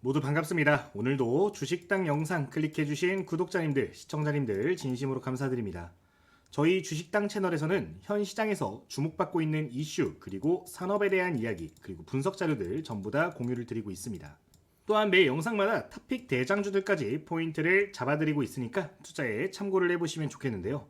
모두 반갑습니다. 오늘도 주식당 영상 클릭해주신 구독자님들, 시청자님들 진심으로 감사드립니다. 저희 주식당 채널에서는 현 시장에서 주목받고 있는 이슈, 그리고 산업에 대한 이야기, 그리고 분석 자료들 전부 다 공유를 드리고 있습니다. 또한 매 영상마다 탑픽 대장주들까지 포인트를 잡아드리고 있으니까 투자에 참고를 해보시면 좋겠는데요.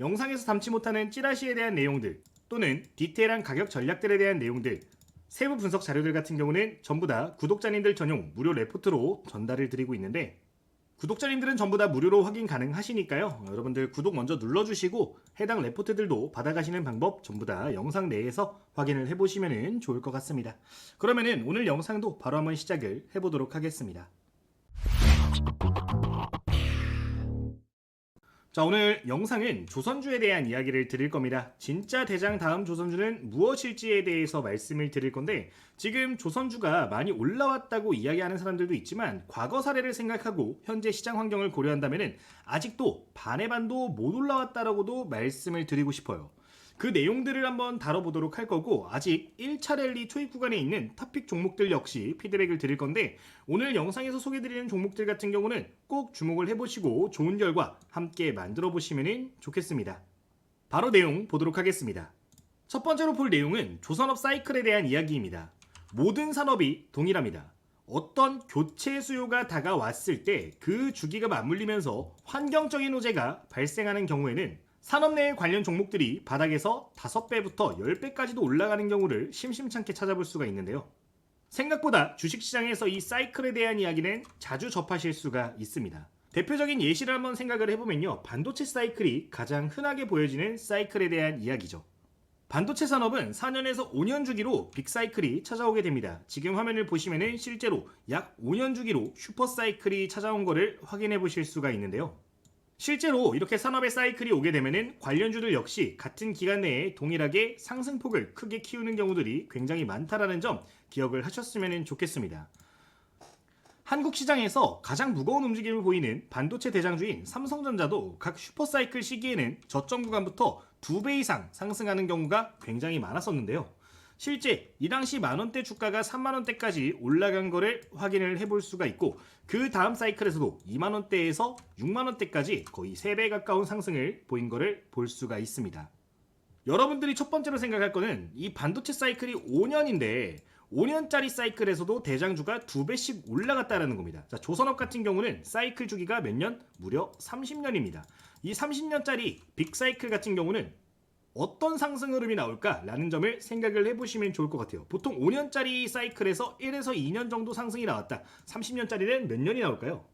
영상에서 담지 못하는 찌라시에 대한 내용들, 또는 디테일한 가격 전략들에 대한 내용들, 세부 분석 자료들 같은 경우는 전부 다 구독자님들 전용 무료 레포트로 전달을 드리고 있는데, 구독자님들은 전부 다 무료로 확인 가능하시니까요. 여러분들 구독 먼저 눌러주시고 해당 레포트들도 받아가시는 방법 전부 다 영상 내에서 확인을 해보시면 좋을 것 같습니다. 그러면은 오늘 영상도 바로 한번 시작을 해보도록 하겠습니다. 자, 오늘 영상은 조선주에 대한 이야기를 드릴 겁니다. 진짜 대장 다음 조선주는 무엇일지에 대해서 말씀을 드릴 건데, 지금 조선주가 많이 올라왔다고 이야기하는 사람들도 있지만 과거 사례를 생각하고 현재 시장 환경을 고려한다면 아직도 반의 반도 못 올라왔다라고도 말씀을 드리고 싶어요. 그 내용들을 한번 다뤄보도록 할 거고, 아직 1차 랠리 투입 구간에 있는 탑픽 종목들 역시 피드백을 드릴 건데, 오늘 영상에서 소개드리는 종목들 같은 경우는 꼭 주목을 해보시고 좋은 결과 함께 만들어 보시면 좋겠습니다. 바로 내용 보도록 하겠습니다. 첫 번째로 볼 내용은 조선업 사이클에 대한 이야기입니다. 모든 산업이 동일합니다. 어떤 교체 수요가 다가왔을 때 그 주기가 맞물리면서 환경적인 호재가 발생하는 경우에는 산업 내 관련 종목들이 바닥에서 5배부터 10배까지도 올라가는 경우를 심심찮게 찾아볼 수가 있는데요. 생각보다 주식시장에서 이 사이클에 대한 이야기는 자주 접하실 수가 있습니다. 대표적인 예시를 한번 생각을 해보면요, 반도체 사이클이 가장 흔하게 보여지는 사이클에 대한 이야기죠. 반도체 산업은 4년에서 5년 주기로 빅사이클이 찾아오게 됩니다. 지금 화면을 보시면 실제로 약 5년 주기로 슈퍼사이클이 찾아온 것을 확인해 보실 수가 있는데요. 실제로 이렇게 산업의 사이클이 오게 되면 관련주들 역시 같은 기간 내에 동일하게 상승폭을 크게 키우는 경우들이 굉장히 많다라는 점 기억을 하셨으면 좋겠습니다. 한국 시장에서 가장 무거운 움직임을 보이는 반도체 대장주인 삼성전자도 각 슈퍼사이클 시기에는 저점 구간부터 2배 이상 상승하는 경우가 굉장히 많았었는데요. 실제 이 당시 만원대 주가가 3만원대까지 올라간 거를 확인을 해볼 수가 있고, 그 다음 사이클에서도 2만원대에서 6만원대까지 거의 3배 가까운 상승을 보인 거를 볼 수가 있습니다. 여러분들이 첫 번째로 생각할 거는 이 반도체 사이클이 5년인데 5년짜리 사이클에서도 대장주가 2배씩 올라갔다는 겁니다. 자, 조선업 같은 경우는 사이클 주기가 몇 년? 무려 30년입니다. 이 30년짜리 빅사이클 같은 경우는 어떤 상승 흐름이 나올까라는 점을 생각을 해보시면 좋을 것 같아요. 보통 5년짜리 사이클에서 1에서 2년 정도 상승이 나왔다. 30년짜리는 몇 년이 나올까요?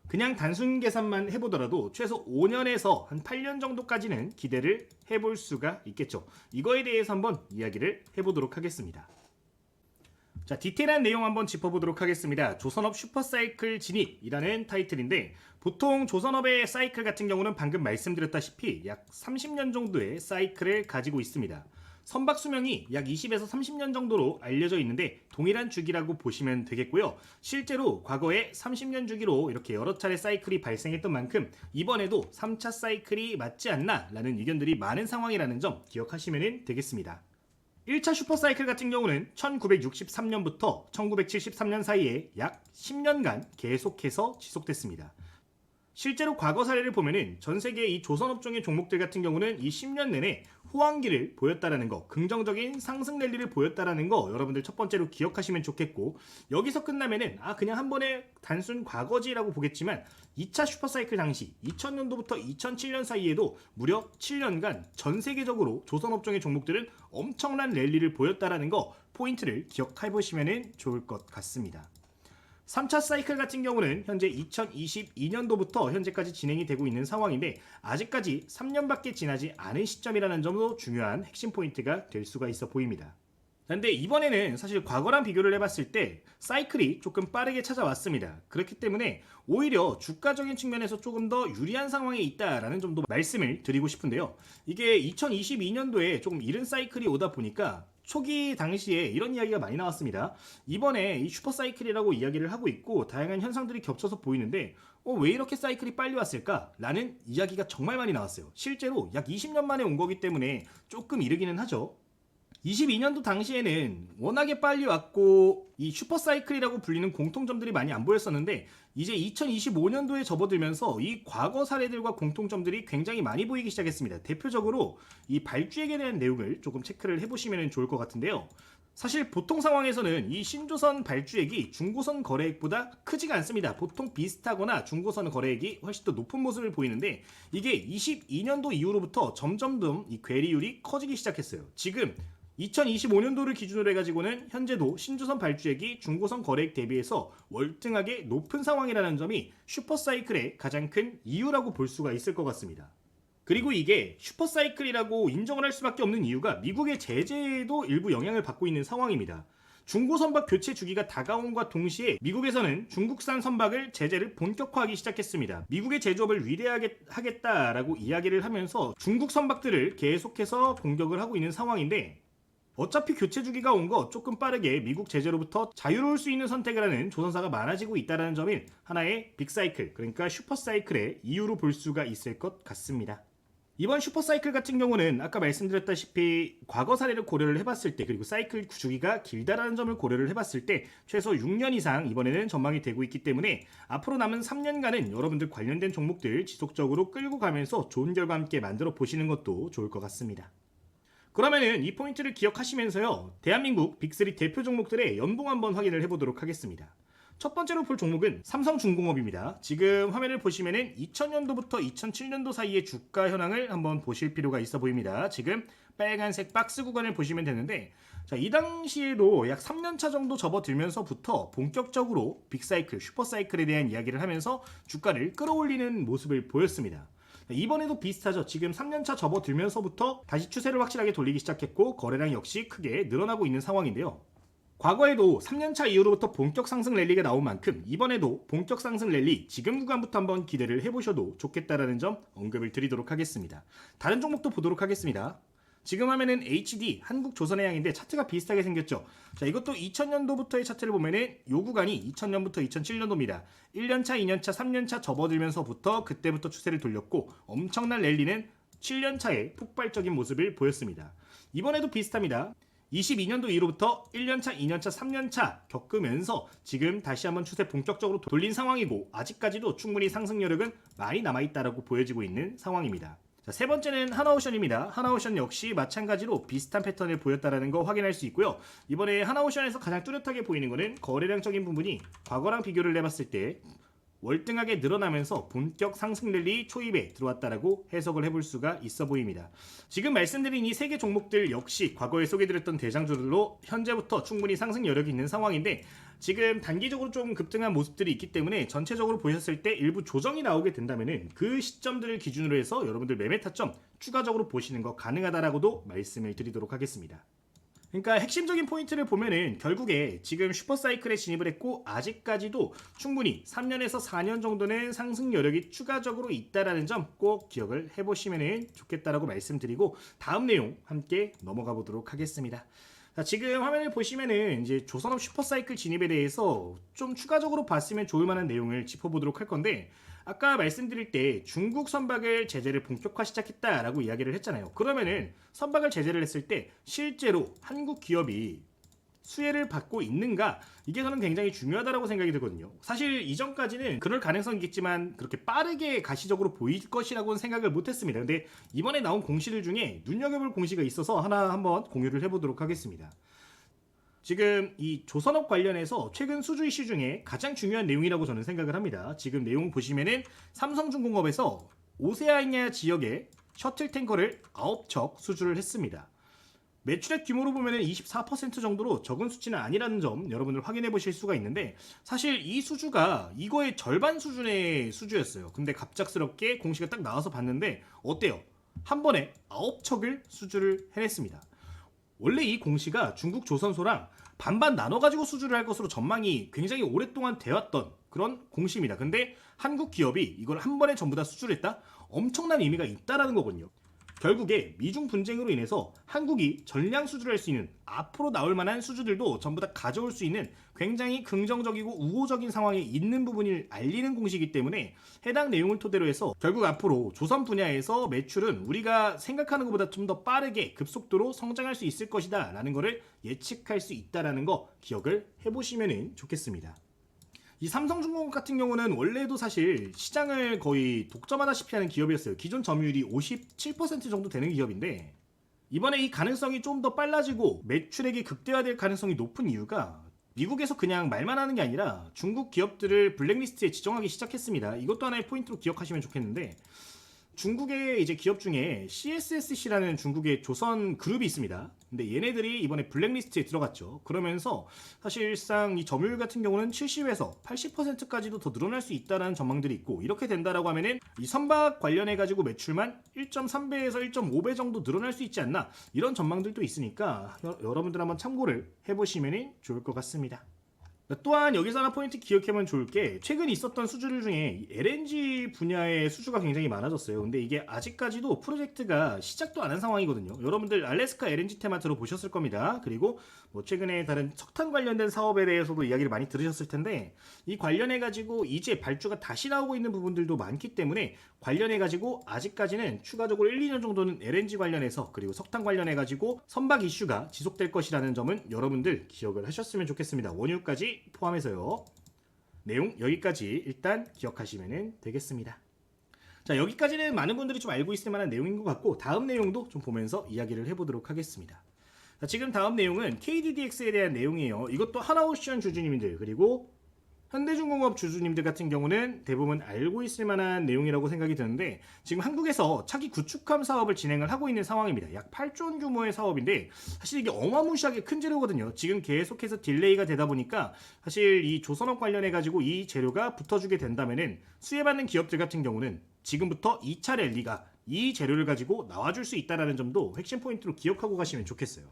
그냥 단순 계산만 해보더라도 최소 5년에서 한 8년 정도까지는 기대를 해볼 수가 있겠죠. 이거에 대해서 한번 이야기를 해보도록 하겠습니다. 자, 디테일한 내용 한번 짚어보도록 하겠습니다. 조선업 슈퍼사이클 진입이라는 타이틀인데, 보통 조선업의 사이클 같은 경우는 방금 말씀드렸다시피 약 30년 정도의 사이클을 가지고 있습니다. 선박 수명이 약 20에서 30년 정도로 알려져 있는데 동일한 주기라고 보시면 되겠고요. 실제로 과거에 30년 주기로 이렇게 여러 차례 사이클이 발생했던 만큼 이번에도 3차 사이클이 맞지 않나 라는 의견들이 많은 상황이라는 점 기억하시면 되겠습니다. 1차 슈퍼사이클 같은 경우는 1963년부터 1973년 사이에 약 10년간 계속해서 지속됐습니다. 실제로 과거 사례를 보면은 전 세계 이 조선업종의 종목들 같은 경우는 이 10년 내내 호황기를 보였다라는 거, 긍정적인 상승 랠리를 보였다라는 거 여러분들 첫 번째로 기억하시면 좋겠고, 여기서 끝나면은 그냥 한 번에 단순 과거지라고 보겠지만 2차 슈퍼사이클 당시 2000년도부터 2007년 사이에도 무려 7년간 전 세계적으로 조선업종의 종목들은 엄청난 랠리를 보였다라는 거 포인트를 기억해 보시면 좋을 것 같습니다. 3차 사이클 같은 경우는 현재 2022년도부터 현재까지 진행이 되고 있는 상황인데 아직까지 3년밖에 지나지 않은 시점이라는 점도 중요한 핵심 포인트가 될 수가 있어 보입니다. 그런데 이번에는 사실 과거랑 비교를 해봤을 때 사이클이 조금 빠르게 찾아왔습니다. 그렇기 때문에 오히려 주가적인 측면에서 조금 더 유리한 상황에 있다라는 점도 말씀을 드리고 싶은데요. 이게 2022년도에 조금 이른 사이클이 오다 보니까 초기 당시에 이런 이야기가 많이 나왔습니다. 이번에 이 슈퍼사이클이라고 이야기를 하고 있고 다양한 현상들이 겹쳐서 보이는데 왜 이렇게 사이클이 빨리 왔을까? 라는 이야기가 정말 많이 나왔어요. 실제로 약 20년 만에 온 거기 때문에 조금 이르기는 하죠. 22년도 당시에는 워낙에 빨리 왔고 이 슈퍼사이클이라고 불리는 공통점들이 많이 안 보였었는데 이제 2025년도에 접어들면서 이 과거 사례들과 공통점들이 굉장히 많이 보이기 시작했습니다. 대표적으로 이 발주액에 대한 내용을 조금 체크를 해보시면 좋을 것 같은데요. 사실 보통 상황에서는 이 신조선 발주액이 중고선 거래액보다 크지가 않습니다. 보통 비슷하거나 중고선 거래액이 훨씬 더 높은 모습을 보이는데 이게 22년도 이후로부터 점점 이 괴리율이 커지기 시작했어요. 지금 2025년도를 기준으로 해가지고는 현재도 신조선 발주액이 중고선 거래액 대비해서 월등하게 높은 상황이라는 점이 슈퍼사이클의 가장 큰 이유라고 볼 수가 있을 것 같습니다. 그리고 이게 슈퍼사이클이라고 인정을 할 수밖에 없는 이유가 미국의 제재에도 일부 영향을 받고 있는 상황입니다. 중고 선박 교체 주기가 다가옴과 동시에 미국에서는 중국산 선박을 제재를 본격화하기 시작했습니다. 미국의 제조업을 위대하겠다라고 이야기를 하면서 중국 선박들을 계속해서 공격을 하고 있는 상황인데 어차피 교체 주기가 온 거 조금 빠르게 미국 제재로부터 자유로울 수 있는 선택을 하는 조선사가 많아지고 있다는 점이 하나의 빅사이클, 그러니까 슈퍼사이클의 이유로 볼 수가 있을 것 같습니다. 이번 슈퍼사이클 같은 경우는 아까 말씀드렸다시피 과거 사례를 고려를 해봤을 때 그리고 사이클 주기가 길다라는 점을 고려를 해봤을 때 최소 6년 이상 이번에는 전망이 되고 있기 때문에 앞으로 남은 3년간은 여러분들 관련된 종목들 지속적으로 끌고 가면서 좋은 결과 함께 만들어 보시는 것도 좋을 것 같습니다. 그러면은 이 포인트를 기억하시면서요, 대한민국 빅3 대표 종목들의 연봉 한번 확인을 해보도록 하겠습니다. 첫 번째로 볼 종목은 삼성중공업입니다. 지금 화면을 보시면은 2000년도부터 2007년도 사이의 주가 현황을 한번 보실 필요가 있어 보입니다. 지금 빨간색 박스 구간을 보시면 되는데, 자, 이 당시에도 약 3년차 정도 접어들면서부터 본격적으로 빅사이클, 슈퍼사이클에 대한 이야기를 하면서 주가를 끌어올리는 모습을 보였습니다. 이번에도 비슷하죠. 지금 3년차 접어들면서부터 다시 추세를 확실하게 돌리기 시작했고 거래량 역시 크게 늘어나고 있는 상황인데요. 과거에도 3년차 이후로부터 본격 상승 랠리가 나온 만큼 이번에도 본격 상승 랠리 지금 구간부터 한번 기대를 해보셔도 좋겠다라는 점 언급을 드리도록 하겠습니다. 다른 종목도 보도록 하겠습니다. 지금 화면은 HD 한국조선해양인데 차트가 비슷하게 생겼죠. 자, 이것도 2000년도부터의 차트를 보면은 요 구간이 2000년부터 2007년도입니다. 1년차, 2년차, 3년차 접어들면서부터 그때부터 추세를 돌렸고 엄청난 랠리는 7년차에 폭발적인 모습을 보였습니다. 이번에도 비슷합니다. 22년도 이후로부터 1년차, 2년차, 3년차 겪으면서 지금 다시 한번 추세 본격적으로 돌린 상황이고 아직까지도 충분히 상승 여력은 많이 남아있다라고 보여지고 있는 상황입니다. 자, 세 번째는 하나오션입니다. 하나오션 역시 마찬가지로 비슷한 패턴을 보였다는 거 확인할 수 있고요. 이번에 하나오션에서 가장 뚜렷하게 보이는 것은 거래량적인 부분이 과거랑 비교를 해봤을 때 월등하게 늘어나면서 본격 상승 랠리 초입에 들어왔다라고 해석을 해볼 수가 있어 보입니다. 지금 말씀드린 이 세 개 종목들 역시 과거에 소개드렸던 대장주들로 현재부터 충분히 상승 여력이 있는 상황인데 지금 단기적으로 좀 급등한 모습들이 있기 때문에 전체적으로 보셨을 때 일부 조정이 나오게 된다면은 그 시점들을 기준으로 해서 여러분들 매매 타점 추가적으로 보시는 거 가능하다라고도 말씀을 드리도록 하겠습니다. 그러니까 핵심적인 포인트를 보면은 결국에 지금 슈퍼사이클에 진입을 했고 아직까지도 충분히 3년에서 4년 정도는 상승 여력이 추가적으로 있다라는 점 꼭 기억을 해보시면 좋겠다라고 말씀드리고 다음 내용 함께 넘어가 보도록 하겠습니다. 자, 지금 화면을 보시면은 이제 조선업 슈퍼사이클 진입에 대해서 좀 추가적으로 봤으면 좋을 만한 내용을 짚어보도록 할 건데 아까 말씀드릴 때 중국 선박을 제재를 본격화 시작했다라고 이야기를 했잖아요. 그러면은 선박을 제재를 했을 때 실제로 한국 기업이 수혜를 받고 있는가? 이게 저는 굉장히 중요하다고 생각이 들거든요. 사실 이전까지는 그럴 가능성이 있겠지만 그렇게 빠르게 가시적으로 보일 것이라고는 생각을 못했습니다. 근데 이번에 나온 공시들 중에 눈여겨볼 공시가 있어서 하나 한번 공유를 해보도록 하겠습니다. 지금 이 조선업 관련해서 최근 수주 이슈 중에 가장 중요한 내용이라고 저는 생각을 합니다. 지금 내용 보시면은 삼성중공업에서 오세아니아 지역에 셔틀 탱커를 9척 수주를 했습니다. 매출액 규모로 보면은 24% 정도로 적은 수치는 아니라는 점 여러분들 확인해 보실 수가 있는데 사실 이 수주가 이거의 절반 수준의 수주였어요. 근데 갑작스럽게 공시가 딱 나와서 봤는데 어때요? 한 번에 9척을 수주를 해냈습니다. 원래 이 공시가 중국 조선소랑 반반 나눠가지고 수주를 할 것으로 전망이 굉장히 오랫동안 되었던 그런 공시입니다. 근데 한국 기업이 이걸 한 번에 전부 다 수주를 했다? 엄청난 의미가 있다라는 거거든요. 결국에 미중 분쟁으로 인해서 한국이 전량 수주를 할 수 있는 앞으로 나올 만한 수주들도 전부 다 가져올 수 있는 굉장히 긍정적이고 우호적인 상황에 있는 부분을 알리는 공시이기 때문에 해당 내용을 토대로 해서 결국 앞으로 조선 분야에서 매출은 우리가 생각하는 것보다 좀 더 빠르게 급속도로 성장할 수 있을 것이다 라는 것을 예측할 수 있다는 거 기억을 해보시면 좋겠습니다. 이 삼성중공업 같은 경우는 원래도 사실 시장을 거의 독점하다시피 하는 기업이었어요. 기존 점유율이 57% 정도 되는 기업인데 이번에 이 가능성이 좀 더 빨라지고 매출액이 극대화될 가능성이 높은 이유가 미국에서 그냥 말만 하는 게 아니라 중국 기업들을 블랙리스트에 지정하기 시작했습니다. 이것도 하나의 포인트로 기억하시면 좋겠는데 중국의 이제 기업 중에 CSSC라는 중국의 조선 그룹이 있습니다. 근데 얘네들이 이번에 블랙리스트에 들어갔죠. 그러면서 사실상 이 점유율 같은 경우는 70에서 80%까지도 더 늘어날 수 있다는 전망들이 있고 이렇게 된다라고 하면은 이 선박 관련해 가지고 매출만 1.3배에서 1.5배 정도 늘어날 수 있지 않나 이런 전망들도 있으니까 여러분들 한번 참고를 해보시면 좋을 것 같습니다. 또한 여기서 하나 포인트 기억하면 좋을 게 최근 있었던 수주들 중에 LNG 분야의 수주가 굉장히 많아졌어요. 근데 이게 아직까지도 프로젝트가 시작도 안 한 상황이거든요. 여러분들 알래스카 LNG 테마 들어보셨을 겁니다. 그리고 뭐 최근에 다른 석탄 관련된 사업에 대해서도 이야기를 많이 들으셨을 텐데 이 관련해 가지고 이제 발주가 다시 나오고 있는 부분들도 많기 때문에 관련해 가지고 아직까지는 추가적으로 1, 2년 정도는 LNG 관련해서 그리고 석탄 관련해 가지고 선박 이슈가 지속될 것이라는 점은 여러분들 기억을 하셨으면 좋겠습니다. 원유까지 포함해서요. 내용 여기까지 일단 기억하시면 되겠습니다. 자, 여기까지는 많은 분들이 좀 알고 있을 만한 내용인 것 같고 다음 내용도 좀 보면서 이야기를 해보도록 하겠습니다. 자, 지금 다음 내용은 KDDX에 대한 내용이에요. 이것도 하나오션 주주님들 그리고 현대중공업 주주님들 같은 경우는 대부분 알고 있을 만한 내용이라고 생각이 드는데 지금 한국에서 차기 구축함 사업을 진행을 하고 있는 상황입니다. 약 8조 원 규모의 사업인데 사실 이게 어마무시하게 큰 재료거든요. 지금 계속해서 딜레이가 되다 보니까 사실 이 조선업 관련해 가지고 이 재료가 붙어주게 된다면은 수혜받는 기업들 같은 경우는 지금부터 2차 랠리가 이 재료를 가지고 나와줄 수 있다는 점도 핵심 포인트로 기억하고 가시면 좋겠어요.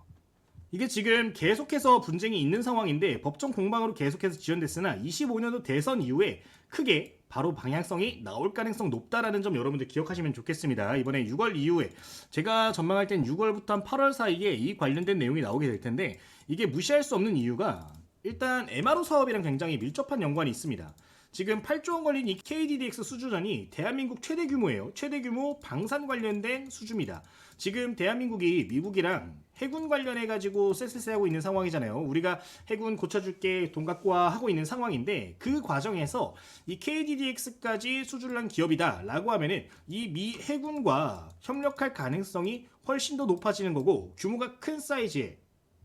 이게 지금 계속해서 분쟁이 있는 상황인데 법정 공방으로 계속해서 지연됐으나 25년도 대선 이후에 크게 바로 방향성이 나올 가능성 높다라는 점 여러분들 기억하시면 좋겠습니다. 이번에 6월 이후에 제가 전망할 땐 6월부터 한 8월 사이에 이 관련된 내용이 나오게 될 텐데 이게 무시할 수 없는 이유가 일단 MRO 사업이랑 굉장히 밀접한 연관이 있습니다. 지금 8조 원 걸린 이 KDDX 수주전이 대한민국 최대 규모예요. 최대 규모 방산 관련된 수주입니다. 지금 대한민국이 미국이랑 해군 관련해 가지고 쎄쎄쎄하고 있는 상황이잖아요. 우리가 해군 고쳐줄게 돈 갖고 와 하고 있는 상황인데 그 과정에서 이 KDDX까지 수주를 한 기업이다 라고 하면은 이 미 해군과 협력할 가능성이 훨씬 더 높아지는 거고 규모가 큰 사이즈의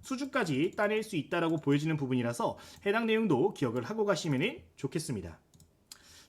수주까지 따낼 수 있다라고 보여지는 부분이라서 해당 내용도 기억을 하고 가시면 좋겠습니다.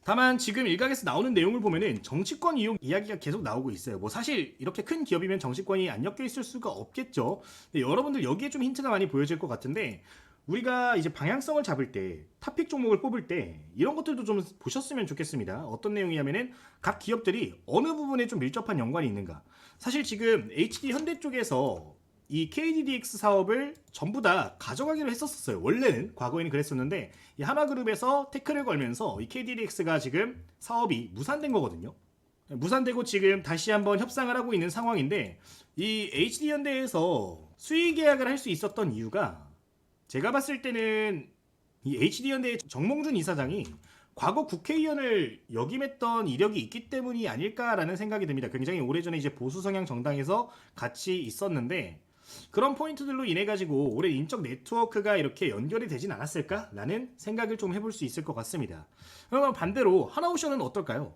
다만 지금 일각에서 나오는 내용을 보면은 정치권 이용 이야기가 계속 나오고 있어요. 뭐 사실 이렇게 큰 기업이면 정치권이 안 엮여 있을 수가 없겠죠. 근데 여러분들 여기에 좀 힌트가 많이 보여질 것 같은데 우리가 이제 방향성을 잡을 때 탑픽 종목을 뽑을 때 이런 것들도 좀 보셨으면 좋겠습니다. 어떤 내용이냐면은 각 기업들이 어느 부분에 좀 밀접한 연관이 있는가. 사실 지금 HD 현대 쪽에서 이 KDDX 사업을 전부 다 가져가기로 했었어요. 원래는 과거에는 그랬었는데 이 하나그룹에서 태클을 걸면서 이 KDDX가 지금 사업이 무산된 거거든요. 무산되고 지금 다시 한번 협상을 하고 있는 상황인데 이 HD현대에서 수의 계약을 할 수 있었던 이유가 제가 봤을 때는 이 HD현대의 정몽준 이사장이 과거 국회의원을 역임했던 이력이 있기 때문이 아닐까라는 생각이 듭니다. 굉장히 오래전에 이제 보수 성향 정당에서 같이 있었는데 그런 포인트들로 인해 가지고 올해 인적 네트워크가 이렇게 연결이 되진 않았을까라는 생각을 좀 해볼 수 있을 것 같습니다. 그러면 반대로 하나오션은 어떨까요?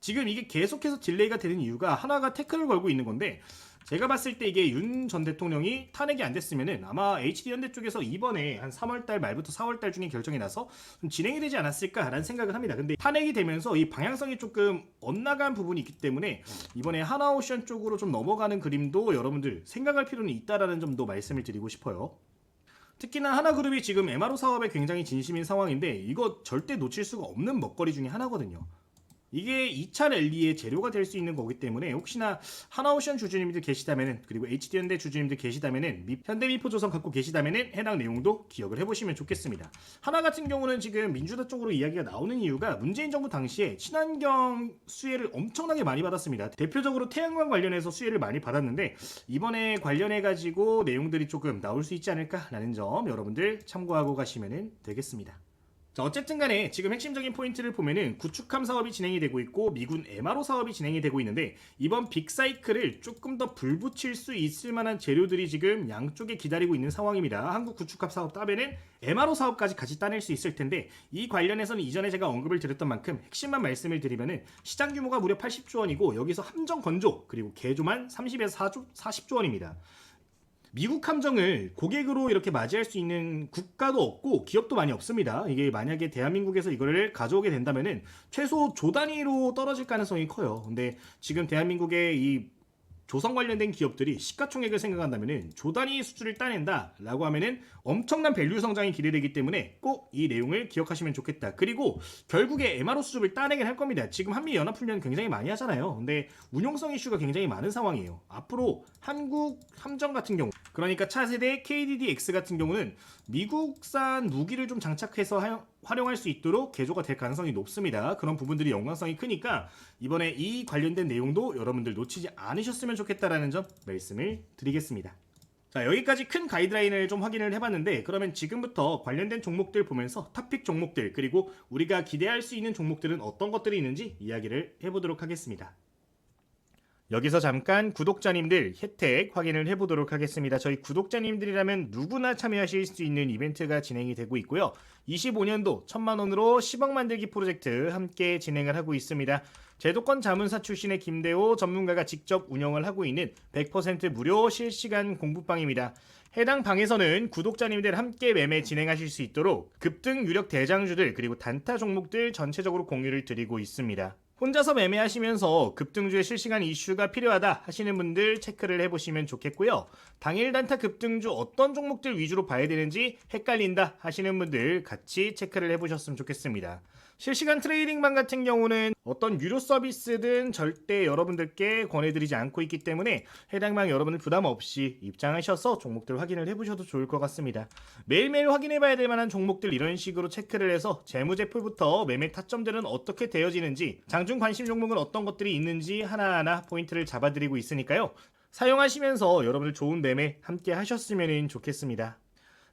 지금 이게 계속해서 딜레이가 되는 이유가 하나가 태클을 걸고 있는 건데 제가 봤을 때 이게 윤 전 대통령이 탄핵이 안 됐으면은 아마 HD현대 쪽에서 이번에 한 3월달 말부터 4월달 중에 결정이 나서 좀 진행이 되지 않았을까라는 생각을 합니다. 근데 탄핵이 되면서 이 방향성이 조금 엇나간 부분이 있기 때문에 이번에 하나오션 쪽으로 좀 넘어가는 그림도 여러분들 생각할 필요는 있다라는 점도 말씀을 드리고 싶어요. 특히나 하나그룹이 지금 MRO 사업에 굉장히 진심인 상황인데 이거 절대 놓칠 수가 없는 먹거리 중에 하나거든요. 이게 2차 랠리의 재료가 될 수 있는 거기 때문에 혹시나 하나오션 주주님들 계시다면은, 그리고 HD현대 주주님들 계시다면은, 현대미포조선 갖고 계시다면은 해당 내용도 기억을 해보시면 좋겠습니다. 하나 같은 경우는 지금 민주당 쪽으로 이야기가 나오는 이유가 문재인 정부 당시에 친환경 수혜를 엄청나게 많이 받았습니다. 대표적으로 태양광 관련해서 수혜를 많이 받았는데 이번에 관련해 가지고 내용들이 조금 나올 수 있지 않을까라는 점 여러분들 참고하고 가시면 되겠습니다. 자, 어쨌든 간에 지금 핵심적인 포인트를 보면은 구축함 사업이 진행이 되고 있고 미군 MRO 사업이 진행이 되고 있는데, 이번 빅사이클을 조금 더 불붙일 수 있을 만한 재료들이 지금 양쪽에 기다리고 있는 상황입니다. 한국 구축함 사업 따면은 MRO 사업까지 같이 따낼 수 있을 텐데, 이 관련해서는 이전에 제가 언급을 드렸던 만큼 핵심만 말씀을 드리면은 시장 규모가 무려 80조 원이고 여기서 함정 건조 그리고 개조만 30에서 40조 원입니다. 미국 함정을 고객으로 이렇게 맞이할 수 있는 국가도 없고 기업도 많이 없습니다. 이게 만약에 대한민국에서 이거를 가져오게 된다면은 최소 조 단위로 떨어질 가능성이 커요. 근데 지금 대한민국의 이 조선 관련된 기업들이 시가총액을 생각한다면은 조 단위 수준을 따낸다라고 하면은 엄청난 밸류 성장이 기대되기 때문에 꼭 이 내용을 기억하시면 좋겠다. 그리고 결국에 MRO 수준을 따내긴 할 겁니다. 지금 한미 연합훈련 굉장히 많이 하잖아요. 근데 운용성 이슈가 굉장히 많은 상황이에요. 앞으로 한국 함정 같은 경우, 그러니까 차세대 KDD-X 같은 경우는 미국산 무기를 좀 장착해서 활용할 수 있도록 개조가 될 가능성이 높습니다. 그런 부분들이 연관성이 크니까 이번에 이 관련된 내용도 여러분들 놓치지 않으셨으면 좋겠다라는 점 말씀을 드리겠습니다. 자, 여기까지 큰 가이드라인을 좀 확인을 해봤는데, 그러면 지금부터 관련된 종목들 보면서 탑픽 종목들 그리고 우리가 기대할 수 있는 종목들은 어떤 것들이 있는지 이야기를 해보도록 하겠습니다. 여기서 잠깐 구독자님들 혜택 확인을 해보도록 하겠습니다. 저희 구독자님들이라면 누구나 참여하실 수 있는 이벤트가 진행이 되고 있고요. 25년도 1000만원으로 10억 만들기 프로젝트 함께 진행을 하고 있습니다. 제도권 자문사 출신의 김대호 전문가가 직접 운영을 하고 있는 100% 무료 실시간 공부방입니다. 해당 방에서는 구독자님들 함께 매매 진행하실 수 있도록 급등 유력 대장주들 그리고 단타 종목들 전체적으로 공유를 드리고 있습니다. 혼자서 매매하시면서 급등주의 실시간 이슈가 필요하다 하시는 분들 체크를 해보시면 좋겠고요. 당일 단타 급등주 어떤 종목들 위주로 봐야 되는지 헷갈린다 하시는 분들 같이 체크를 해보셨으면 좋겠습니다. 실시간 트레이딩방 같은 경우는 어떤 유료 서비스든 절대 여러분들께 권해드리지 않고 있기 때문에 해당 방 여러분들 부담 없이 입장하셔서 종목들 확인을 해보셔도 좋을 것 같습니다. 매일매일 확인해봐야 될 만한 종목들 이런 식으로 체크를 해서 재무제표부터 매매 타점들은 어떻게 되어지는지, 장중 관심 종목은 어떤 것들이 있는지 하나하나 포인트를 잡아드리고 있으니까요. 사용하시면서 여러분들 좋은 매매 함께 하셨으면 좋겠습니다.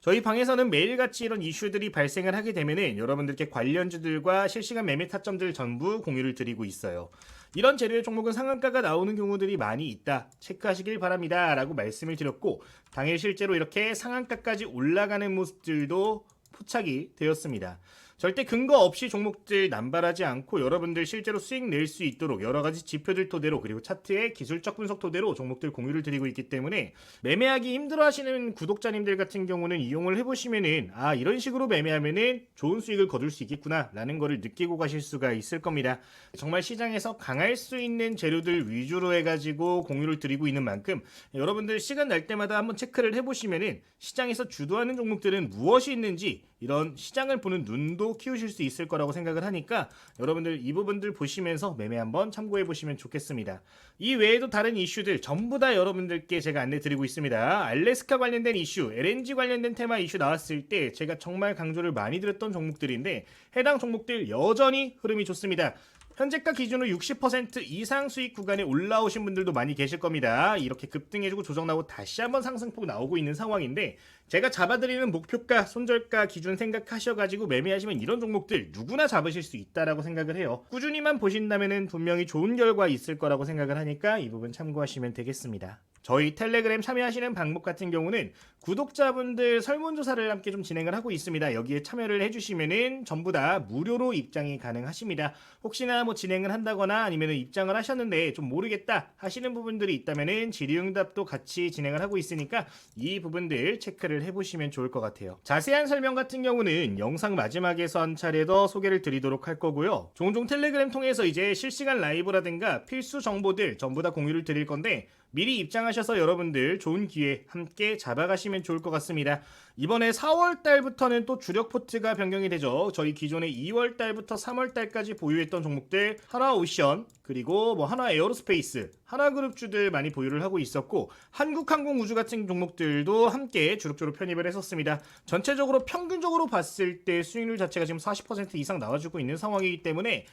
저희 방에서는 매일같이 이런 이슈들이 발생을 하게 되면은 여러분들께 관련주들과 실시간 매매 타점들 전부 공유를 드리고 있어요. 이런 재료의 종목은 상한가가 나오는 경우들이 많이 있다. 체크하시길 바랍니다. 라고 말씀을 드렸고, 당일 실제로 이렇게 상한가까지 올라가는 모습들도 포착이 되었습니다. 절대 근거 없이 종목들 남발하지 않고 여러분들 실제로 수익 낼 수 있도록 여러가지 지표들 토대로 그리고 차트의 기술적 분석 토대로 종목들 공유를 드리고 있기 때문에 매매하기 힘들어 하시는 구독자님들 같은 경우는 이용을 해보시면은 이런 식으로 매매하면은 좋은 수익을 거둘 수 있겠구나 라는 거를 느끼고 가실 수가 있을 겁니다. 정말 시장에서 강할 수 있는 재료들 위주로 해가지고 공유를 드리고 있는 만큼 여러분들 시간 날 때마다 한번 체크를 해보시면은 시장에서 주도하는 종목들은 무엇이 있는지 이런 시장을 보는 눈도 키우실 수 있을 거라고 생각을 하니까 여러분들 이 부분들 보시면서 매매 한번 참고해 보시면 좋겠습니다. 이 외에도 다른 이슈들 전부 다 여러분들께 제가 안내 드리고 있습니다. 알래스카 관련된 이슈, LNG 관련된 테마 이슈 나왔을 때 제가 정말 강조를 많이 드렸던 종목들인데 해당 종목들 여전히 흐름이 좋습니다. 현재가 기준으로 60% 이상 수익 구간에 올라오신 분들도 많이 계실 겁니다. 이렇게 급등해주고 조정 나오고 다시 한번 상승폭 나오고 있는 상황인데, 제가 잡아드리는 목표가 손절가 기준 생각하셔가지고 매매하시면 이런 종목들 누구나 잡으실 수 있다라고 생각을 해요. 꾸준히만 보신다면 분명히 좋은 결과 있을 거라고 생각을 하니까 이 부분 참고하시면 되겠습니다. 저희 텔레그램 참여하시는 방법 같은 경우는 구독자분들 설문조사를 함께 좀 진행을 하고 있습니다. 여기에 참여를 해주시면은 전부 다 무료로 입장이 가능하십니다. 혹시나 뭐 진행을 한다거나 아니면 입장을 하셨는데 좀 모르겠다 하시는 부분들이 있다면은 질의응답도 같이 진행을 하고 있으니까 이 부분들 체크를 해보시면 좋을 것 같아요. 자세한 설명 같은 경우는 영상 마지막에서 한 차례 더 소개를 드리도록 할 거고요. 종종 텔레그램 통해서 이제 실시간 라이브라든가 필수 정보들 전부 다 공유를 드릴 건데 미리 입장하셔서 여러분들 좋은 기회 함께 잡아가시면 좋을 것 같습니다. 이번에 4월 달부터는 또 주력 포트가 변경이 되죠. 저희 기존에 2월 달부터 3월 달까지 보유했던 종목들 하나오션 그리고 뭐 하나에어로스페이스, 하나그룹주들 많이 보유를 하고 있었고 한국항공우주 같은 종목들도 함께 주력주로 편입을 했었습니다. 전체적으로 평균적으로 봤을 때 수익률 자체가 지금 40% 이상 나와주고 있는 상황이기 때문에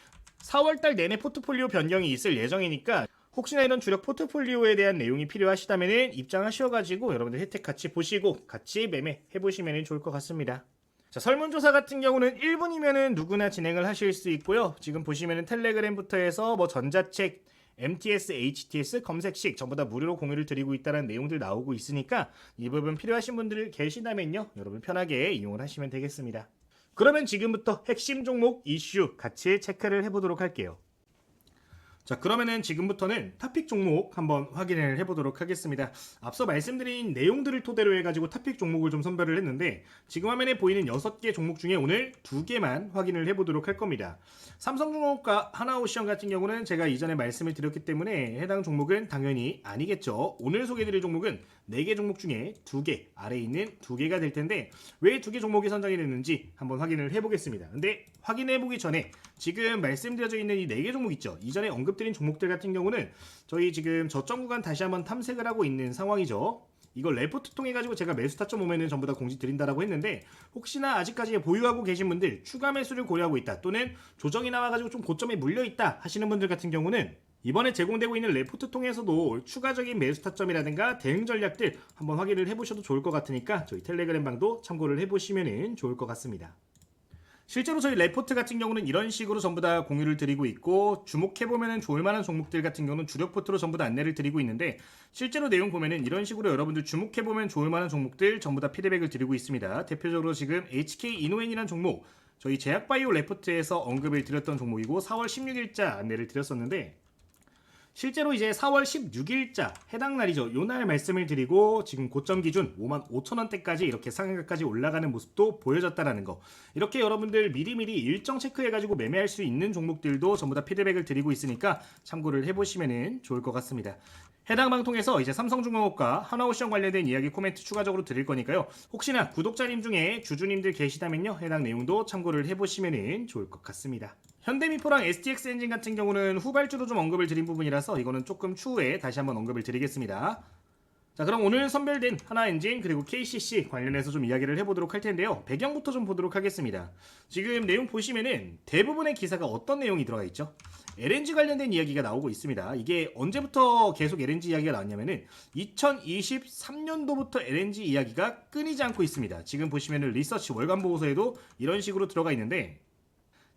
4월 달 내내 포트폴리오 변경이 있을 예정이니까 혹시나 이런 주력 포트폴리오에 대한 내용이 필요하시다면 입장하셔가지고 여러분들 혜택 같이 보시고 같이 매매해보시면 좋을 것 같습니다. 자, 설문조사 같은 경우는 1분이면 누구나 진행을 하실 수 있고요. 지금 보시면 텔레그램부터 해서 뭐 전자책, MTS, HTS, 검색식 전부 다 무료로 공유를 드리고 있다는 내용들 나오고 있으니까 이 부분 필요하신 분들 계시다면요. 여러분 편하게 이용을 하시면 되겠습니다. 그러면 지금부터 핵심 종목 이슈 같이 체크를 해보도록 할게요. 자, 그러면은 지금부터는 탑픽 종목 한번 확인을 해보도록 하겠습니다. 앞서 말씀드린 내용들을 토대로 해가지고 탑픽 종목을 좀 선별을 했는데 지금 화면에 보이는 6개 종목 중에 오늘 2개만 확인을 해보도록 할 겁니다. 삼성중공업과 하나오션 같은 경우는 제가 이전에 말씀을 드렸기 때문에 해당 종목은 당연히 아니겠죠. 오늘 소개해드릴 종목은 4개 종목 중에 2개, 아래에 있는 2개가 될 텐데 왜 2개 종목이 선정이 됐는지 한번 확인을 해보겠습니다. 근데 확인해보기 전에 지금 말씀드려져 있는 이 4개 종목 있죠. 이전에 언급드린 종목들 같은 경우는 저희 지금 저점 구간 다시 한번 탐색을 하고 있는 상황이죠. 이걸 레포트 통해 가지고 제가 매수 타점 오면은 전부 다 공지 드린다라고 했는데 혹시나 아직까지 보유하고 계신 분들 추가 매수를 고려하고 있다 또는 조정이 나와가지고 좀 고점에 물려 있다 하시는 분들 같은 경우는 이번에 제공되고 있는 레포트 통해서도 추가적인 매수 타점이라든가 대응 전략들 한번 확인을 해보셔도 좋을 것 같으니까 저희 텔레그램 방도 참고를 해보시면 좋을 것 같습니다. 실제로 저희 레포트 같은 경우는 이런 식으로 전부 다 공유를 드리고 있고 주목해보면 좋을 만한 종목들 같은 경우는 주력 포트로 전부 다 안내를 드리고 있는데 실제로 내용 보면은 이런 식으로 여러분들 주목해보면 좋을 만한 종목들 전부 다 피드백을 드리고 있습니다. 대표적으로 지금 HK이노엔이라는 종목 저희 제약바이오 레포트에서 언급을 드렸던 종목이고 4월 16일자 안내를 드렸었는데 실제로 이제 4월 16일자 해당 날이죠. 요날 말씀을 드리고 지금 고점 기준 55,000원대까지 이렇게 상한가까지 올라가는 모습도 보여졌다라는 거. 이렇게 여러분들 미리미리 일정 체크해가지고 매매할 수 있는 종목들도 전부 다 피드백을 드리고 있으니까 참고를 해보시면 좋을 것 같습니다. 해당 방통에서 이제 삼성중공업과 하나오션 관련된 이야기 코멘트 추가적으로 드릴 거니까요. 혹시나 구독자님 중에 주주님들 계시다면요. 해당 내용도 참고를 해보시면 좋을 것 같습니다. 현대미포랑 STX 엔진 같은 경우는 후발주로 좀 언급을 드린 부분이라서 이거는 조금 추후에 다시 한번 언급을 드리겠습니다. 자, 그럼 오늘 선별된 하나엔진 그리고 KCC 관련해서 좀 이야기를 해보도록 할 텐데요. 배경부터 좀 보도록 하겠습니다. 지금 내용 보시면은 대부분의 기사가 어떤 내용이 들어가 있죠? LNG 관련된 이야기가 나오고 있습니다. 이게 언제부터 계속 LNG 이야기가 나왔냐면은 2023년도부터 LNG 이야기가 끊이지 않고 있습니다. 지금 보시면은 리서치 월간 보고서에도 이런 식으로 들어가 있는데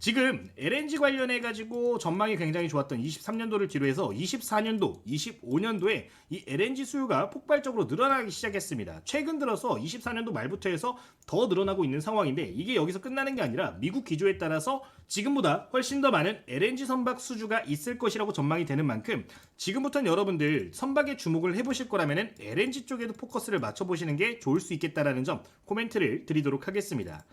지금 LNG 관련해가지고 전망이 굉장히 좋았던 23년도를 뒤로 해서 24년도, 25년도에 이 LNG 수요가 폭발적으로 늘어나기 시작했습니다. 최근 들어서 24년도 말부터 해서 더 늘어나고 있는 상황인데 이게 여기서 끝나는 게 아니라 미국 기조에 따라서 지금보다 훨씬 더 많은 LNG 선박 수주가 있을 것이라고 전망이 되는 만큼 지금부터는 여러분들 선박에 주목을 해보실 거라면 LNG 쪽에도 포커스를 맞춰보시는 게 좋을 수 있겠다라는 점 코멘트를 드리도록 하겠습니다.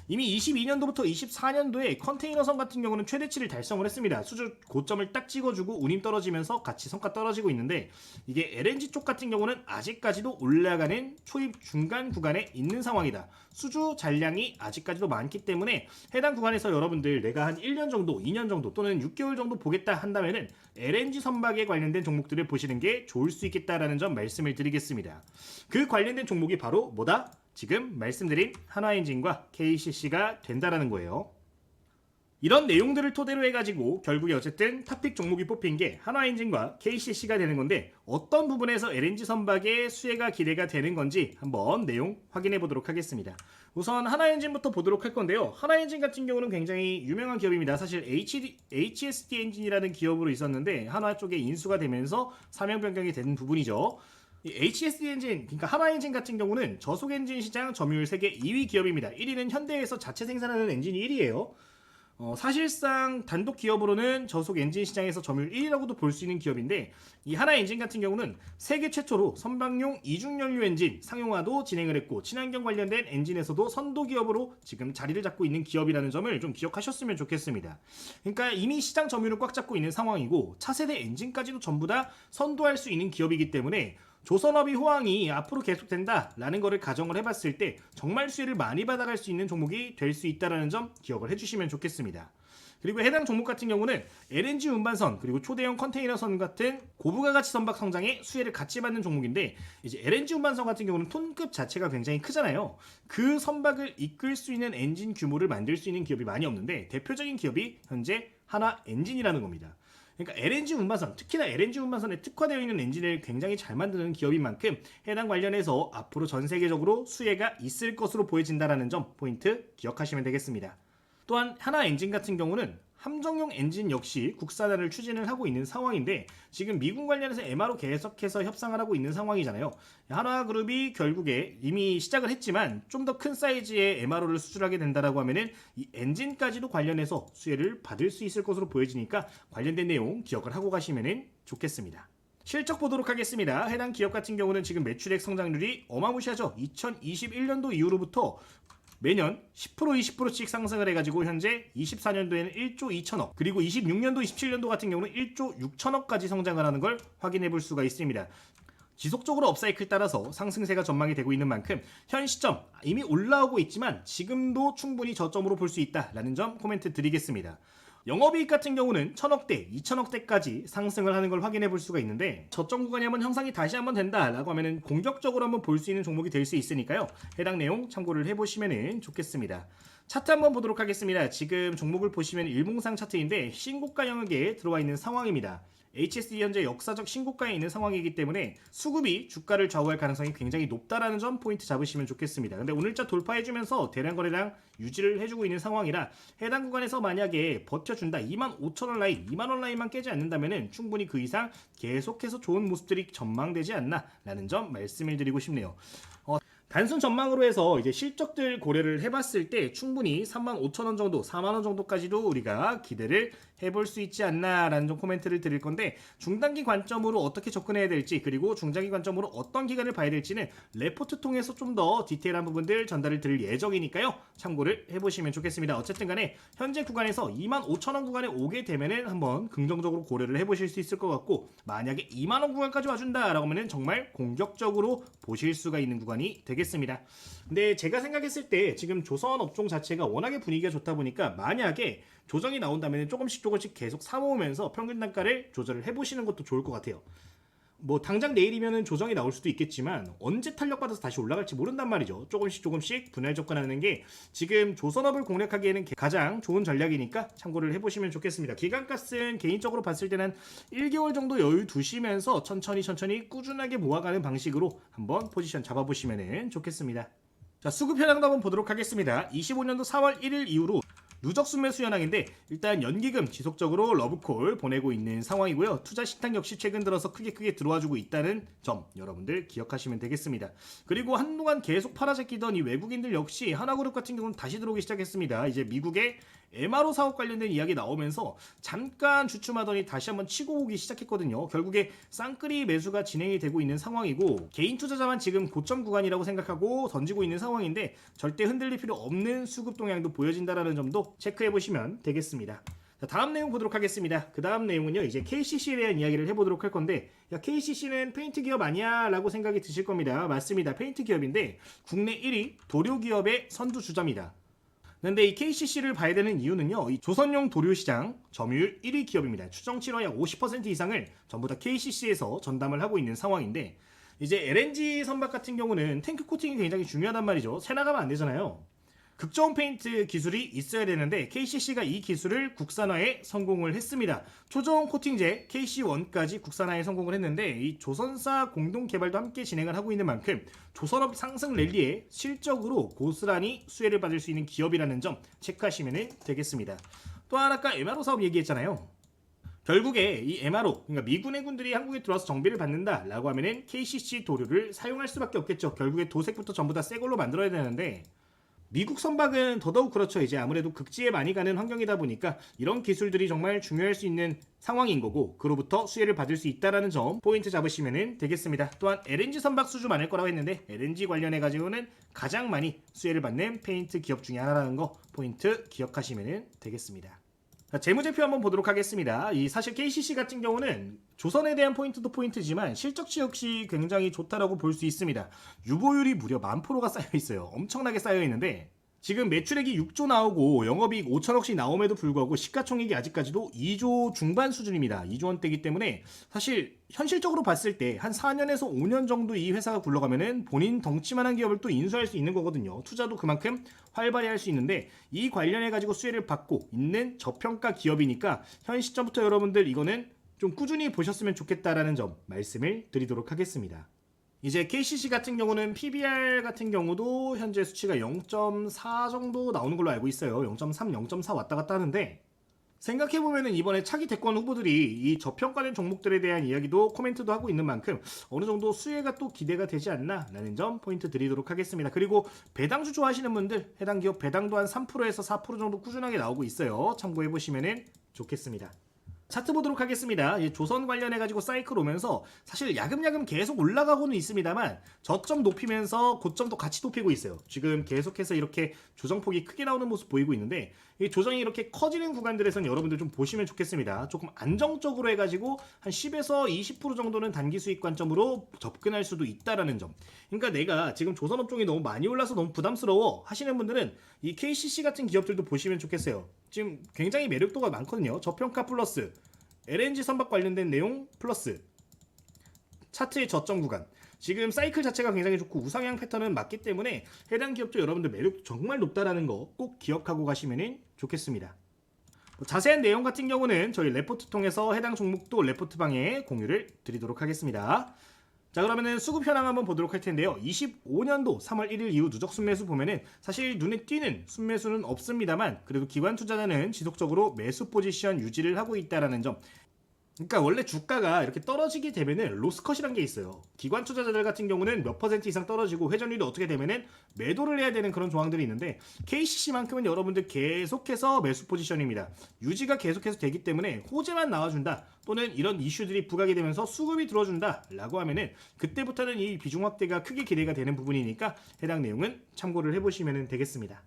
이미 22년도부터 24년도에 컨테이너선 같은 경우는 최대치를 달성을 했습니다. 수주 고점을 딱 찍어주고 운임 떨어지면서 같이 성과 떨어지고 있는데 이게 LNG 쪽 같은 경우는 아직까지도 올라가는 초입 중간 구간에 있는 상황이다. 수주 잔량이 아직까지도 많기 때문에 해당 구간에서 여러분들 내가 한 1년 정도, 2년 정도 또는 6개월 정도 보겠다 한다면은 LNG 선박에 관련된 종목들을 보시는 게 좋을 수 있겠다라는 점 말씀을 드리겠습니다. 그 관련된 종목이 바로 뭐다? 지금 말씀드린 하나엔진과 KCC가 된다라는 거예요. 이런 내용들을 토대로 해가지고 결국에 어쨌든 탑픽 종목이 뽑힌 게 하나엔진과 KCC가 되는 건데 어떤 부분에서 LNG 선박의 수혜가 기대가 되는 건지 한번 내용 확인해 보도록 하겠습니다. 우선 하나엔진부터 보도록 할 건데요. 하나엔진 같은 경우는 굉장히 유명한 기업입니다. 사실 HST 엔진이라는 기업으로 있었는데 한화 쪽에 인수가 되면서 사명 변경이 된 부분이죠. 이 HSD 엔진, 그러니까 하나엔진 같은 경우는 저속 엔진 시장 점유율 세계 2위 기업입니다. 1위는 현대에서 자체 생산하는 엔진이 1위예요. 사실상 단독 기업으로는 저속 엔진 시장에서 점유율 1위라고도 볼 수 있는 기업인데 이 하나 엔진 같은 경우는 세계 최초로 선박용 이중연료 엔진 상용화도 진행을 했고 친환경 관련된 엔진에서도 선도 기업으로 지금 자리를 잡고 있는 기업이라는 점을 좀 기억하셨으면 좋겠습니다. 그러니까 이미 시장 점유율을 꽉 잡고 있는 상황이고 차세대 엔진까지도 전부 다 선도할 수 있는 기업이기 때문에 조선업이 호황이 앞으로 계속된다라는 거를 가정을 해봤을 때 정말 수혜를 많이 받아갈 수 있는 종목이 될 수 있다는 점 기억을 해주시면 좋겠습니다. 그리고 해당 종목 같은 경우는 LNG 운반선 그리고 초대형 컨테이너선 같은 고부가가치 선박 성장에 수혜를 같이 받는 종목인데 이제 LNG 운반선 같은 경우는 톤급 자체가 굉장히 크잖아요. 그 선박을 이끌 수 있는 엔진 규모를 만들 수 있는 기업이 많이 없는데 대표적인 기업이 현재 하나 엔진이라는 겁니다. 그러니까 LNG 운반선, 특히나 LNG 운반선에 특화되어 있는 엔진을 굉장히 잘 만드는 기업인 만큼 해당 관련해서 앞으로 전 세계적으로 수혜가 있을 것으로 보여진다는 점 포인트 기억하시면 되겠습니다. 또한 하나 엔진 같은 경우는 함정용 엔진 역시 국산화를 추진을 하고 있는 상황인데 지금 미군 관련해서 MRO 계속해서 협상을 하고 있는 상황이잖아요. 한화그룹이 결국에 이미 시작을 했지만 좀 더 큰 사이즈의 MRO를 수출하게 된다라고 하면은 이 엔진까지도 관련해서 수혜를 받을 수 있을 것으로 보여지니까 관련된 내용 기억을 하고 가시면 좋겠습니다. 실적 보도록 하겠습니다. 해당 기업 같은 경우는 지금 매출액 성장률이 어마무시하죠. 2021년도 이후로부터 매년 10% 20%씩 상승을 해가지고 현재 24년도에는 1조 2천억 그리고 26년도 27년도 같은 경우는 1조 6천억까지 성장을 하는 걸 확인해 볼 수가 있습니다. 지속적으로 업사이클 따라서 상승세가 전망이 되고 있는 만큼 현 시점 이미 올라오고 있지만 지금도 충분히 저점으로 볼 수 있다라는 점 코멘트 드리겠습니다. 영업이익 같은 경우는 1000억대, 2000억대까지 상승을 하는 걸 확인해 볼 수가 있는데 저점 구간이 한번 형성이 다시 한번 된다라고 하면은 공격적으로 한번 볼 수 있는 종목이 될 수 있으니까요. 해당 내용 참고를 해보시면 좋겠습니다. 차트 한번 보도록 하겠습니다. 지금 종목을 보시면 일봉상 차트인데 신고가 영역에 들어와 있는 상황입니다. HSD 현재 역사적 신고가에 있는 상황이기 때문에 수급이 주가를 좌우할 가능성이 굉장히 높다라는 점 포인트 잡으시면 좋겠습니다. 근데 오늘자 돌파해주면서 대량 거래량 유지를 해주고 있는 상황이라 해당 구간에서 만약에 버텨준다 25,000원 라인, 2만원 라인만 깨지 않는다면 충분히 그 이상 계속해서 좋은 모습들이 전망되지 않나라는 점 말씀을 드리고 싶네요. 단순 전망으로 해서 이제 실적들 고려를 해봤을 때 충분히 35,000원 정도, 4만원 정도까지도 우리가 기대를 해볼 수 있지 않나라는 좀 코멘트를 드릴 건데 중단기 관점으로 어떻게 접근해야 될지 그리고 중장기 관점으로 어떤 기간을 봐야 될지는 레포트 통해서 좀 더 디테일한 부분들 전달을 드릴 예정이니까요. 참고를 해보시면 좋겠습니다. 어쨌든 간에 현재 구간에서 25,000원 구간에 오게 되면은 한번 긍정적으로 고려를 해보실 수 있을 것 같고 만약에 2만원 구간까지 와준다라고 하면은 정말 공격적으로 보실 수가 있는 구간이 되겠습니다. 근데 제가 생각했을 때 지금 조선 업종 자체가 워낙에 분위기가 좋다 보니까 만약에 조정이 나온다면 조금씩 계속 사모으면서 평균 단가를 조절을 해보시는 것도 좋을 것 같아요. 뭐 당장 내일이면은 조정이 나올 수도 있겠지만 언제 탄력받아서 다시 올라갈지 모른단 말이죠. 조금씩 분할 접근하는 게 지금 조선업을 공략하기에는 가장 좋은 전략이니까 참고를 해보시면 좋겠습니다. 기간가스는 개인적으로 봤을 때는 1개월 정도 여유 두시면서 천천히 꾸준하게 모아가는 방식으로 한번 포지션 잡아보시면 좋겠습니다. 자, 수급 현황도 한번 보도록 하겠습니다. 25년도 4월 1일 이후로 누적 순매수 현황인데 일단 연기금 지속적으로 러브콜 보내고 있는 상황이고요. 투자 신탁 역시 최근 들어서 크게 들어와주고 있다는 점 여러분들 기억하시면 되겠습니다. 그리고 한동안 계속 팔아제끼던 이 외국인들 역시 하나그룹 같은 경우는 다시 들어오기 시작했습니다. 이제 미국의 MRO 사업 관련된 이야기 나오면서 잠깐 주춤하더니 다시 한번 치고 오기 시작했거든요. 결국에 쌍끌이 매수가 진행이 되고 있는 상황이고 개인 투자자만 지금 고점 구간이라고 생각하고 던지고 있는 상황인데 절대 흔들릴 필요 없는 수급 동향도 보여진다라는 점도 체크해 보시면 되겠습니다. 자, 다음 내용 보도록 하겠습니다. 그 다음 내용은요 이제 KCC에 대한 이야기를 해보도록 할 건데 야, KCC는 페인트 기업 아니야 라고 생각이 드실 겁니다. 맞습니다. 페인트 기업인데 국내 1위 도료 기업의 선두주자입니다. 근데 이 KCC를 봐야 되는 이유는요. 이 조선용 도료 시장 점유율 1위 기업입니다. 추정치로 약 50% 이상을 전부 다 KCC에서 전담을 하고 있는 상황인데 이제 LNG 선박 같은 경우는 탱크 코팅이 굉장히 중요하단 말이죠. 새 나가면 안 되잖아요. 극저온 페인트 기술이 있어야 되는데 KCC가 이 기술을 국산화에 성공을 했습니다. 초저온 코팅제 KC1까지 국산화에 성공을 했는데 이 조선사 공동 개발도 함께 진행을 하고 있는 만큼 조선업 상승 랠리에 실적으로 고스란히 수혜를 받을 수 있는 기업이라는 점 체크하시면 되겠습니다. 또한 아까 MRO 사업 얘기했잖아요. 결국에 이 MRO, 그러니까 미군 해군들이 한국에 들어와서 정비를 받는다라고 하면은 KCC 도료를 사용할 수밖에 없겠죠. 결국에 도색부터 전부 다 새 걸로 만들어야 되는데 미국 선박은 더더욱 그렇죠. 이제 아무래도 극지에 많이 가는 환경이다 보니까 이런 기술들이 정말 중요할 수 있는 상황인 거고, 그로부터 수혜를 받을 수 있다라는 점 포인트 잡으시면 되겠습니다. 또한 LNG 선박 수주 많을 거라고 했는데 LNG 관련해 가지고는 가장 많이 수혜를 받는 페인트 기업 중에 하나라는 거 포인트 기억하시면 되겠습니다. 자, 재무제표 한번 보도록 하겠습니다. 이 사실 KCC 같은 경우는 조선에 대한 포인트도 포인트지만 실적치 역시 굉장히 좋다라고 볼 수 있습니다. 유보율이 무려 10,000%가 쌓여 있어요. 엄청나게 쌓여 있는데 지금 매출액이 6조 나오고 영업이익 5천억씩 나옴에도 불구하고 시가총액이 아직까지도 2조 중반 수준입니다. 2조 원대이기 때문에 사실 현실적으로 봤을 때 한 4년에서 5년 정도 이 회사가 굴러가면은 본인 덩치만한 기업을 또 인수할 수 있는 거거든요. 투자도 그만큼 활발히 할 수 있는데 이 관련해 가지고 수혜를 받고 있는 저평가 기업이니까 현 시점부터 여러분들 이거는 좀 꾸준히 보셨으면 좋겠다라는 점 말씀을 드리도록 하겠습니다. 이제 KCC 같은 경우는 PBR 같은 경우도 현재 수치가 0.4 정도 나오는 걸로 알고 있어요. 0.3, 0.4 왔다 갔다 하는데 생각해보면은 이번에 차기 대권 후보들이 이 저평가된 종목들에 대한 이야기도 코멘트도 하고 있는 만큼 어느 정도 수혜가 또 기대가 되지 않나 라는 점 포인트 드리도록 하겠습니다. 그리고 배당주 좋아하시는 분들 해당 기업 배당도 한 3%에서 4% 정도 꾸준하게 나오고 있어요. 참고해보시면 좋겠습니다. 차트 보도록 하겠습니다. 조선 관련해가지고 사이클 오면서 사실 야금야금 계속 올라가고는 있습니다만 저점 높이면서 고점도 같이 높이고 있어요. 지금 계속해서 이렇게 조정폭이 크게 나오는 모습 보이고 있는데 이 조정이 이렇게 커지는 구간들에서는 여러분들 좀 보시면 좋겠습니다. 조금 안정적으로 해가지고 한 10에서 20% 정도는 단기 수익 관점으로 접근할 수도 있다라는 점. 그러니까 내가 지금 조선업종이 너무 많이 올라서 너무 부담스러워 하시는 분들은 이 KCC 같은 기업들도 보시면 좋겠어요. 지금 굉장히 매력도가 많거든요. 저평가 플러스 LNG 선박 관련된 내용 플러스 차트의 저점 구간, 지금 사이클 자체가 굉장히 좋고 우상향 패턴은 맞기 때문에 해당 기업도 여러분들 매력도 정말 높다라는 거 꼭 기억하고 가시면 좋겠습니다. 자세한 내용 같은 경우는 저희 레포트 통해서 해당 종목도 레포트 방에 공유를 드리도록 하겠습니다. 자, 그러면은 수급 현황 한번 보도록 할 텐데요. 25년도 3월 1일 이후 누적 순매수 보면은 사실 눈에 띄는 순매수는 없습니다만 그래도 기관 투자자는 지속적으로 매수 포지션 유지를 하고 있다라는 점. 그러니까 원래 주가가 이렇게 떨어지게 되면은 로스컷이란 게 있어요. 기관 투자자들 같은 경우는 몇 퍼센트 이상 떨어지고 회전율이 어떻게 되면은 매도를 해야 되는 그런 조항들이 있는데 KCC만큼은 여러분들 계속해서 매수 포지션입니다. 유지가 계속해서 되기 때문에 호재만 나와준다 또는 이런 이슈들이 부각이 되면서 수급이 들어준다 라고 하면은 그때부터는 이 비중 확대가 크게 기대가 되는 부분이니까 해당 내용은 참고를 해보시면 되겠습니다.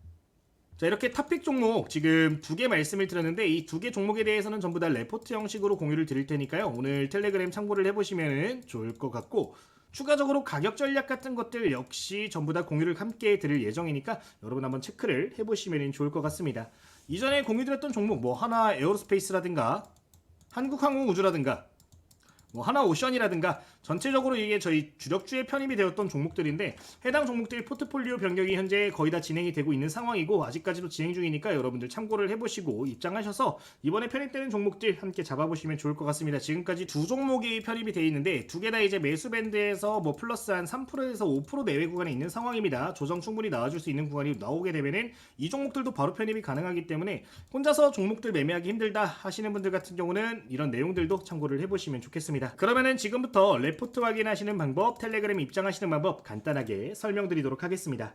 자, 이렇게 탑픽 종목 지금 2개 말씀을 드렸는데 이 2개 종목에 대해서는 전부 다 레포트 형식으로 공유를 드릴 테니까요. 오늘 텔레그램 참고를 해보시면 좋을 것 같고 추가적으로 가격 전략 같은 것들 역시 전부 다 공유를 함께 드릴 예정이니까 여러분 한번 체크를 해보시면 좋을 것 같습니다. 이전에 공유드렸던 종목 뭐 하나 에어로스페이스라든가 한국항공우주라든가 뭐 하나오션이라든가 전체적으로 이게 저희 주력주에 편입이 되었던 종목들인데 해당 종목들 포트폴리오 변경이 현재 거의 다 진행이 되고 있는 상황이고 아직까지도 진행 중이니까 여러분들 참고를 해보시고 입장하셔서 이번에 편입되는 종목들 함께 잡아보시면 좋을 것 같습니다. 지금까지 2종목이 편입이 되어 있는데 2개 다 이제 매수 밴드에서 뭐 플러스 한 3%에서 5% 내외 구간에 있는 상황입니다. 조정 충분히 나와줄 수 있는 구간이 나오게 되면은 이 종목들도 바로 편입이 가능하기 때문에 혼자서 종목들 매매하기 힘들다 하시는 분들 같은 경우는 이런 내용들도 참고를 해보시면 좋겠습니다. 그러면은 지금부터 레포트 확인하시는 방법, 텔레그램 입장하시는 방법 간단하게 설명드리도록 하겠습니다.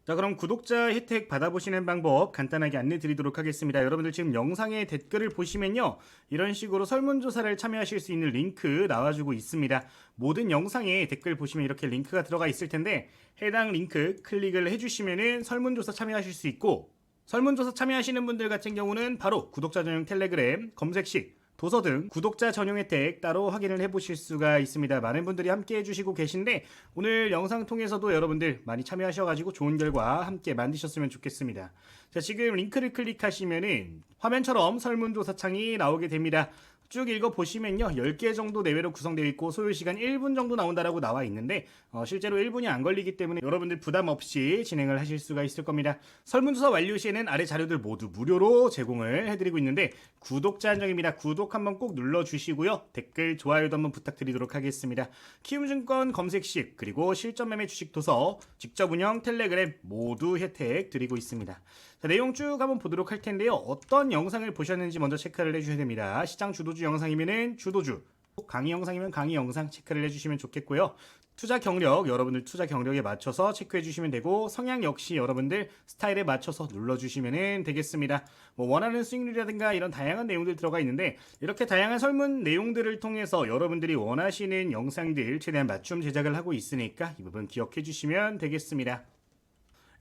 자, 그럼 구독자 혜택 받아보시는 방법 간단하게 안내 드리도록 하겠습니다. 여러분들 지금 영상의 댓글을 보시면요, 이런 식으로 설문조사를 참여하실 수 있는 링크 나와주고 있습니다. 모든 영상에 댓글 보시면 이렇게 링크가 들어가 있을 텐데 해당 링크 클릭을 해주시면은 설문조사 참여하실 수 있고, 설문조사 참여하시는 분들 같은 경우는 바로 구독자 전용 텔레그램 검색식 도서 등 구독자 전용 혜택 따로 확인을 해보실 수가 있습니다. 많은 분들이 함께 해주시고 계신데 오늘 영상 통해서도 여러분들 많이 참여하셔가지고 좋은 결과 함께 만드셨으면 좋겠습니다. 자, 지금 링크를 클릭하시면은 화면처럼 설문조사 창이 나오게 됩니다. 쭉 읽어보시면요, 10개 정도 내외로 구성되어 있고 소요시간 1분 정도 나온다라고 나와 있는데 실제로 1분이 안 걸리기 때문에 여러분들 부담 없이 진행을 하실 수가 있을 겁니다. 설문조사 완료 시에는 아래 자료들 모두 무료로 제공을 해드리고 있는데 구독자 한정입니다. 구독 한번 꼭 눌러주시고요. 댓글, 좋아요도 한번 부탁드리도록 하겠습니다. 키움증권 검색식 그리고 실전매매 주식 도서, 직접 운영 텔레그램 모두 혜택 드리고 있습니다. 자, 내용 쭉 한번 보도록 할 텐데요. 어떤 영상을 보셨는지 먼저 체크를 해주셔야 됩니다. 시장 주도주 영상이면은 주도주, 강의 영상이면 강의 영상 체크를 해주시면 좋겠고요. 투자 경력, 여러분들 투자 경력에 맞춰서 체크해 주시면 되고, 성향 역시 여러분들 스타일에 맞춰서 눌러주시면 되겠습니다. 뭐 원하는 수익률이라든가 이런 다양한 내용들 들어가 있는데, 이렇게 다양한 설문 내용들을 통해서 여러분들이 원하시는 영상들 최대한 맞춤 제작을 하고 있으니까 이 부분 기억해 주시면 되겠습니다.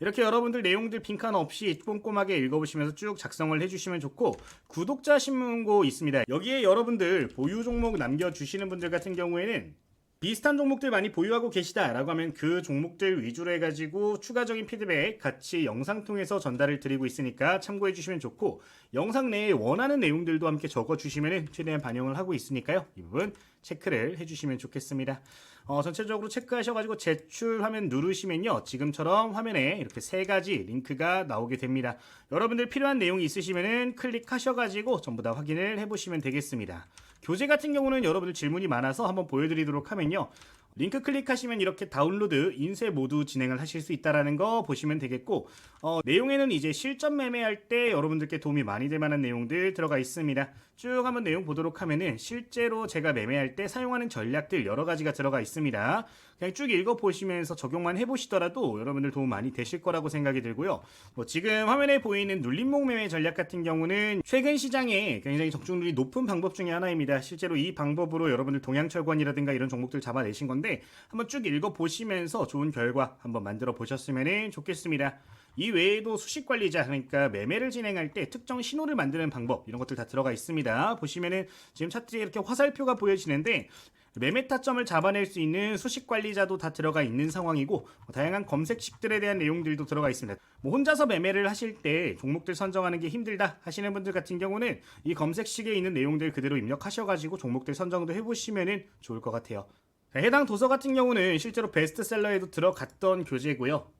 이렇게 여러분들 내용들 빈칸 없이 꼼꼼하게 읽어보시면서 쭉 작성을 해주시면 좋고, 구독자 신문고 있습니다. 여기에 여러분들 보유 종목 남겨주시는 분들 같은 경우에는 비슷한 종목들 많이 보유하고 계시다 라고 하면 그 종목들 위주로 해가지고 추가적인 피드백 같이 영상 통해서 전달을 드리고 있으니까 참고해 주시면 좋고, 영상 내에 원하는 내용들도 함께 적어주시면 최대한 반영을 하고 있으니까요, 이 부분 체크를 해주시면 좋겠습니다. 전체적으로 체크하셔가지고 제출 화면 누르시면요, 지금처럼 화면에 이렇게 세 가지 링크가 나오게 됩니다. 여러분들 필요한 내용이 있으시면은 클릭하셔가지고 전부 다 확인을 해보시면 되겠습니다. 교재 같은 경우는 여러분들 질문이 많아서 한번 보여드리도록 하면요, 링크 클릭하시면 이렇게 다운로드, 인쇄 모두 진행을 하실 수 있다는 거 보시면 되겠고, 내용에는 이제 실전 매매할 때 여러분들께 도움이 많이 될 만한 내용들 들어가 있습니다. 쭉 한번 내용 보도록 하면은 실제로 제가 매매할 때 사용하는 전략들 여러 가지가 들어가 있습니다. 그냥 쭉 읽어보시면서 적용만 해보시더라도 여러분들 도움 많이 되실 거라고 생각이 들고요. 지금 화면에 보이는 눌림목 매매 전략 같은 경우는 최근 시장에 굉장히 적중률이 높은 방법 중에 하나입니다. 실제로 이 방법으로 여러분들 동양철권이라든가 이런 종목들 잡아내신 건데, 한번 쭉 읽어보시면서 좋은 결과 한번 만들어 보셨으면 좋겠습니다. 이 외에도 수식관리자, 그러니까 매매를 진행할 때 특정 신호를 만드는 방법, 이런 것들 다 들어가 있습니다. 보시면은 지금 차트에 이렇게 화살표가 보여지는데, 매매 타점을 잡아낼 수 있는 수식관리자도 다 들어가 있는 상황이고, 다양한 검색식들에 대한 내용들도 들어가 있습니다. 혼자서 매매를 하실 때 종목들 선정하는 게 힘들다 하시는 분들 같은 경우는 이 검색식에 있는 내용들 그대로 입력하셔가지고 종목들 선정도 해보시면 좋을 것 같아요. 해당 도서 같은 경우는 실제로 베스트셀러에도 들어갔던 교재고요.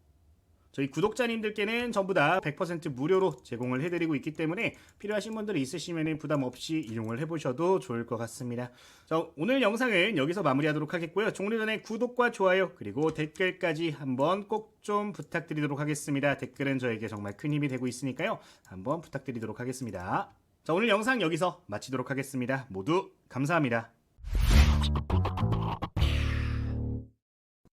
저희 구독자님들께는 전부 다 100% 무료로 제공을 해드리고 있기 때문에 필요하신 분들이 있으시면 부담 없이 이용을 해보셔도 좋을 것 같습니다. 자, 오늘 영상은 여기서 마무리하도록 하겠고요. 종료 전에 구독과 좋아요 그리고 댓글까지 한번 꼭 좀 부탁드리도록 하겠습니다. 댓글은 저에게 정말 큰 힘이 되고 있으니까요, 한번 부탁드리도록 하겠습니다. 자, 오늘 영상 여기서 마치도록 하겠습니다. 모두 감사합니다.